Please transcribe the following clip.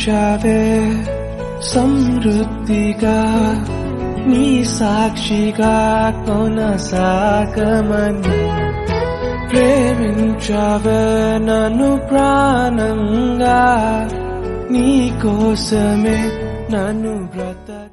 ప్రేమించావే సమృద్ధిగా నీ సాక్షిగా కొనసాగమని ప్రేమించావే నన్ను ప్రాణంగా నీ కోసమే నన్ను బ్రతక